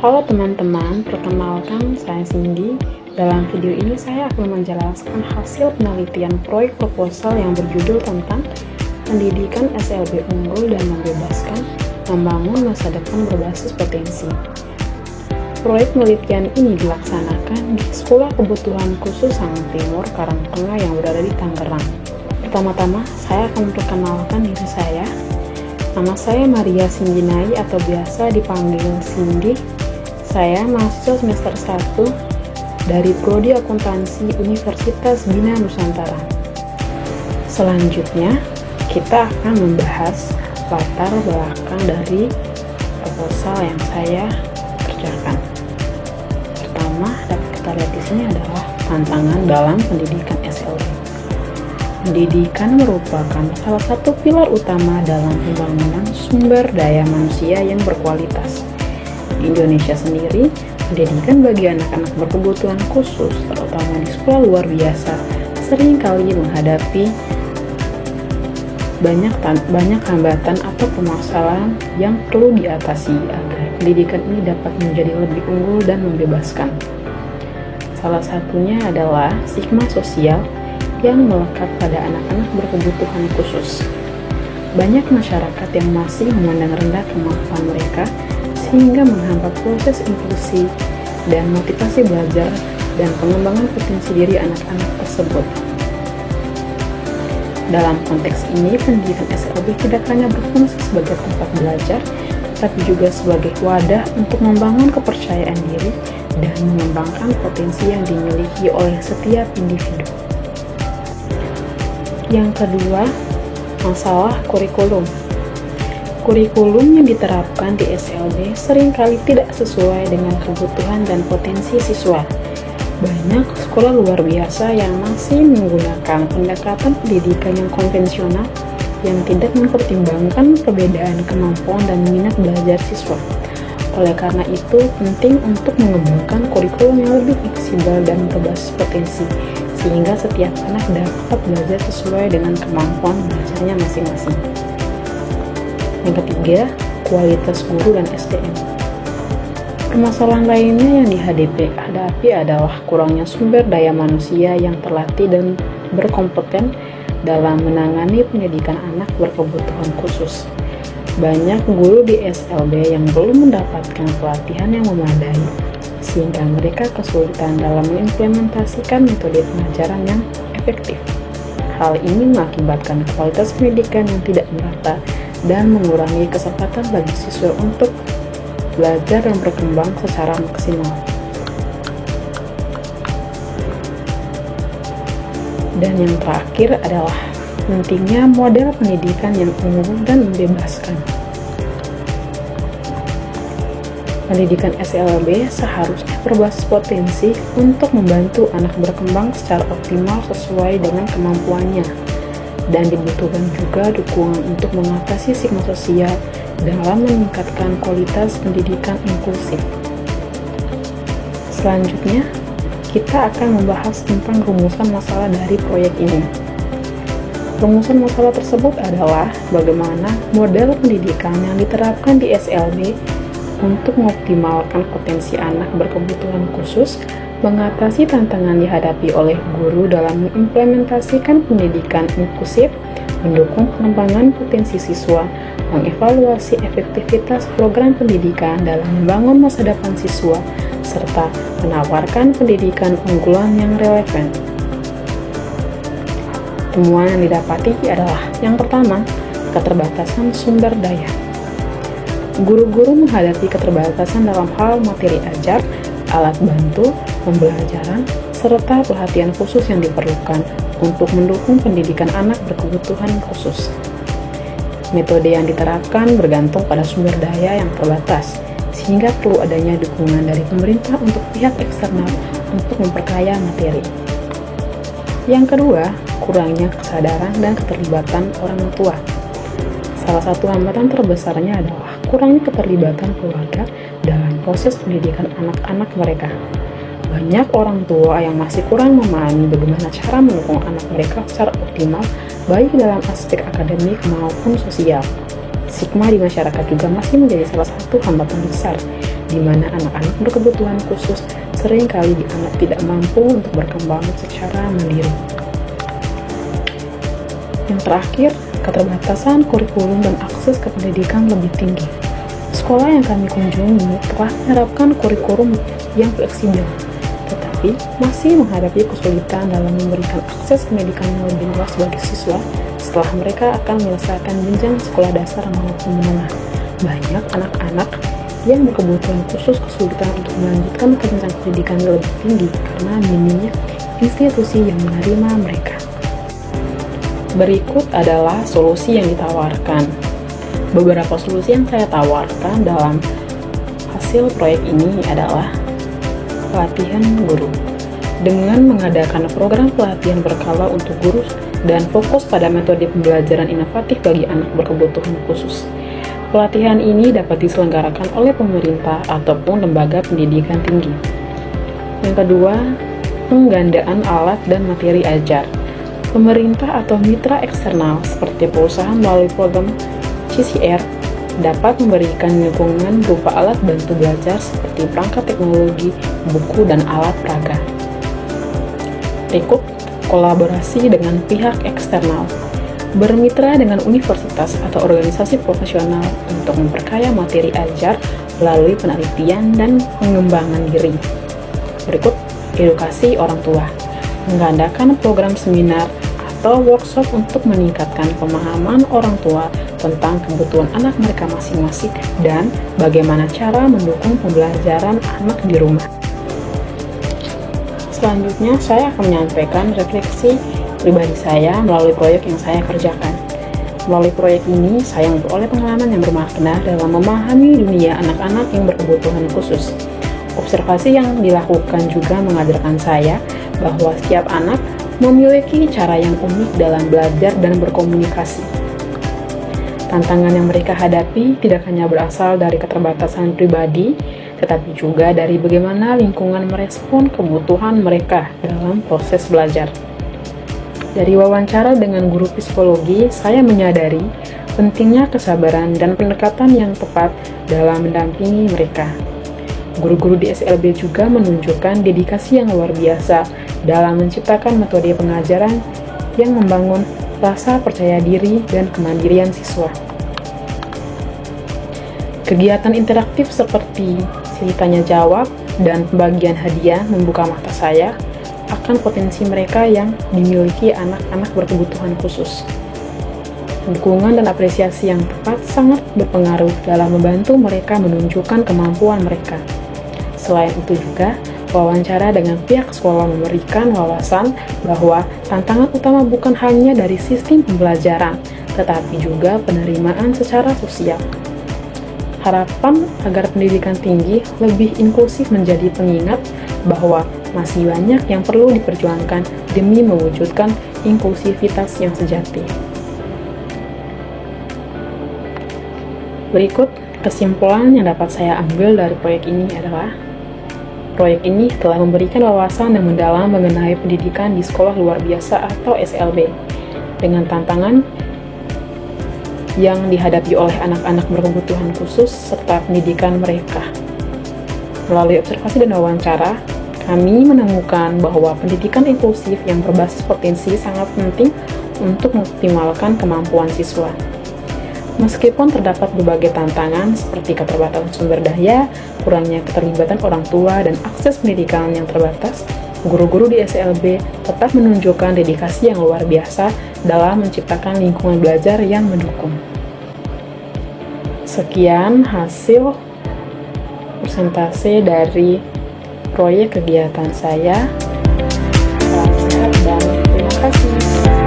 Halo teman-teman, perkenalkan saya Cindy. Dalam video ini saya akan menjelaskan hasil penelitian proyek proposal yang berjudul tentang pendidikan SLB unggul dan membebaskan membangun masa depan berbasis potensi. Proyek penelitian ini dilaksanakan di Sekolah Kebutuhan Khusus Sangat Timur Karangtengah yang berada di Tangerang. Pertama-tama, saya akan memperkenalkan diri saya. Nama saya Maria Sinjinai atau biasa dipanggil Cindy. Saya mahasiswa semester 1 dari Prodi Akuntansi Universitas Bina Nusantara. Selanjutnya, kita akan membahas latar belakang dari proposal yang saya kerjakan. Pertama, dapat kita lihat di sini adalah tantangan dalam pendidikan SLB. Pendidikan merupakan salah satu pilar utama dalam pembangunan sumber daya manusia yang berkualitas. Di Indonesia sendiri, pendidikan bagi anak-anak berkebutuhan khusus, terutama di sekolah luar biasa, seringkali menghadapi banyak hambatan atau permasalahan yang perlu diatasi agar pendidikan ini dapat menjadi lebih unggul dan membebaskan. Salah satunya adalah stigma sosial yang melekat pada anak-anak berkebutuhan khusus. Banyak masyarakat yang masih memandang rendah kemampuan mereka sehingga menghambat proses inklusi dan motivasi belajar dan pengembangan potensi diri anak-anak tersebut. Dalam konteks ini, pendidikan SLB tidak hanya berfungsi sebagai tempat belajar, tapi juga sebagai wadah untuk membangun kepercayaan diri dan mengembangkan potensi yang dimiliki oleh setiap individu. Yang kedua, masalah kurikulum. Kurikulum yang diterapkan di SLB seringkali tidak sesuai dengan kebutuhan dan potensi siswa. Banyak sekolah luar biasa yang masih menggunakan pendekatan pendidikan yang konvensional yang tidak mempertimbangkan perbedaan kemampuan dan minat belajar siswa. Oleh karena itu, penting untuk mengembangkan kurikulum yang lebih fleksibel dan berbasis potensi, sehingga setiap anak dapat belajar sesuai dengan kemampuan belajarnya masing-masing. Yang ketiga, kualitas guru dan SDM. Permasalahan lainnya yang dihadapi adalah kurangnya sumber daya manusia yang terlatih dan berkompeten dalam menangani pendidikan anak berkebutuhan khusus. Banyak guru di SLB yang belum mendapatkan pelatihan yang memadai, sehingga mereka kesulitan dalam mengimplementasikan metode pengajaran yang efektif. Hal ini mengakibatkan kualitas pendidikan yang tidak merata dan mengurangi kesempatan bagi siswa untuk belajar dan berkembang secara maksimal. Dan yang terakhir adalah pentingnya model pendidikan yang unggul dan membebaskan. Pendidikan SLB seharusnya berbasis potensi untuk membantu anak berkembang secara optimal sesuai dengan kemampuannya, dan dibutuhkan juga dukungan untuk mengatasi stigma sosial dalam meningkatkan kualitas pendidikan inklusif. Selanjutnya, kita akan membahas tentang rumusan masalah dari proyek ini. Rumusan masalah tersebut adalah bagaimana model pendidikan yang diterapkan di SLB untuk mengoptimalkan potensi anak berkebutuhan khusus, mengatasi tantangan dihadapi oleh guru dalam mengimplementasikan pendidikan inklusif, mendukung pengembangan potensi siswa, mengevaluasi efektivitas program pendidikan dalam membangun masa depan siswa, serta menawarkan pendidikan unggulan yang relevan. Temuan yang didapati adalah yang pertama, keterbatasan sumber daya. Guru-guru menghadapi keterbatasan dalam hal materi ajar, alat bantu, pembelajaran, serta pelatihan khusus yang diperlukan untuk mendukung pendidikan anak berkebutuhan khusus. Metode yang diterapkan bergantung pada sumber daya yang terbatas, sehingga perlu adanya dukungan dari pemerintah untuk pihak eksternal untuk memperkaya materi. Yang kedua, kurangnya kesadaran dan keterlibatan orang tua. Salah satu hambatan terbesarnya adalah kurangnya keterlibatan keluarga dalam proses pendidikan anak-anak mereka. Banyak orang tua yang masih kurang memahami bagaimana cara mendukung anak mereka secara optimal, baik dalam aspek akademik maupun sosial. Stigma di masyarakat juga masih menjadi salah satu hambatan besar di mana anak-anak berkebutuhan khusus seringkali dianggap tidak mampu untuk berkembang secara mandiri. Yang terakhir, keterbatasan kurikulum dan akses ke pendidikan lebih tinggi. Sekolah yang kami kunjungi telah menerapkan kurikulum yang fleksibel, tetapi masih menghadapi kesulitan dalam memberikan akses pendidikan yang lebih luas bagi siswa setelah mereka akan menyelesaikan jenjang sekolah dasar maupun menengah. Banyak anak-anak yang berkebutuhan khusus kesulitan untuk melanjutkan ke jenjang pendidikan yang lebih tinggi karena minimnya institusi yang menerima mereka. Berikut adalah solusi yang ditawarkan. Beberapa solusi yang saya tawarkan dalam hasil proyek ini adalah pelatihan guru. Dengan mengadakan program pelatihan berkala untuk guru dan fokus pada metode pembelajaran inovatif bagi anak berkebutuhan khusus. Pelatihan ini dapat diselenggarakan oleh pemerintah ataupun lembaga pendidikan tinggi. Yang kedua, penggandaan alat dan materi ajar. Pemerintah atau mitra eksternal seperti perusahaan melalui program CCR dapat memberikan dukungan berupa alat bantu belajar seperti perangkat teknologi, buku, dan alat peraga. Berikut, kolaborasi dengan pihak eksternal. Bermitra dengan universitas atau organisasi profesional untuk memperkaya materi ajar melalui penelitian dan pengembangan diri. Berikut, edukasi orang tua. Mengadakan program seminar atau workshop untuk meningkatkan pemahaman orang tua tentang kebutuhan anak mereka masing-masing dan bagaimana cara mendukung pembelajaran anak di rumah. Selanjutnya, saya akan menyampaikan refleksi pribadi saya melalui proyek yang saya kerjakan. Melalui proyek ini, saya memperoleh pengalaman yang bermakna dalam memahami dunia anak-anak yang berkebutuhan khusus. Observasi yang dilakukan juga mengajarkan saya bahwa setiap anak memiliki cara yang unik dalam belajar dan berkomunikasi. Tantangan yang mereka hadapi tidak hanya berasal dari keterbatasan pribadi, tetapi juga dari bagaimana lingkungan merespon kebutuhan mereka dalam proses belajar. Dari wawancara dengan guru psikologi, saya menyadari pentingnya kesabaran dan pendekatan yang tepat dalam mendampingi mereka. Guru-guru di SLB juga menunjukkan dedikasi yang luar biasa dalam menciptakan metode pengajaran yang membangun rasa percaya diri dan kemandirian siswa. Kegiatan interaktif seperti sesi tanya jawab dan pembagian hadiah membuka mata saya akan potensi mereka yang dimiliki anak-anak berkebutuhan khusus. Dukungan dan apresiasi yang tepat sangat berpengaruh dalam membantu mereka menunjukkan kemampuan mereka. Selain itu juga, wawancara dengan pihak sekolah memberikan wawasan bahwa tantangan utama bukan hanya dari sistem pembelajaran, tetapi juga penerimaan secara sosial. Harapan agar pendidikan tinggi lebih inklusif menjadi pengingat bahwa masih banyak yang perlu diperjuangkan demi mewujudkan inklusivitas yang sejati. Berikut kesimpulan yang dapat saya ambil dari proyek ini adalah proyek ini telah memberikan wawasan yang mendalam mengenai pendidikan di sekolah luar biasa atau SLB dengan tantangan yang dihadapi oleh anak-anak berkebutuhan khusus serta pendidikan mereka. Melalui observasi dan wawancara, kami menemukan bahwa pendidikan inklusif yang berbasis potensi sangat penting untuk mengoptimalkan kemampuan siswa. Meskipun terdapat berbagai tantangan seperti keterbatasan sumber daya, kurangnya keterlibatan orang tua, dan akses pendidikan yang terbatas, guru-guru di SLB tetap menunjukkan dedikasi yang luar biasa dalam menciptakan lingkungan belajar yang mendukung. Sekian hasil persentase dari proyek kegiatan saya. Salam sehat dan terima kasih.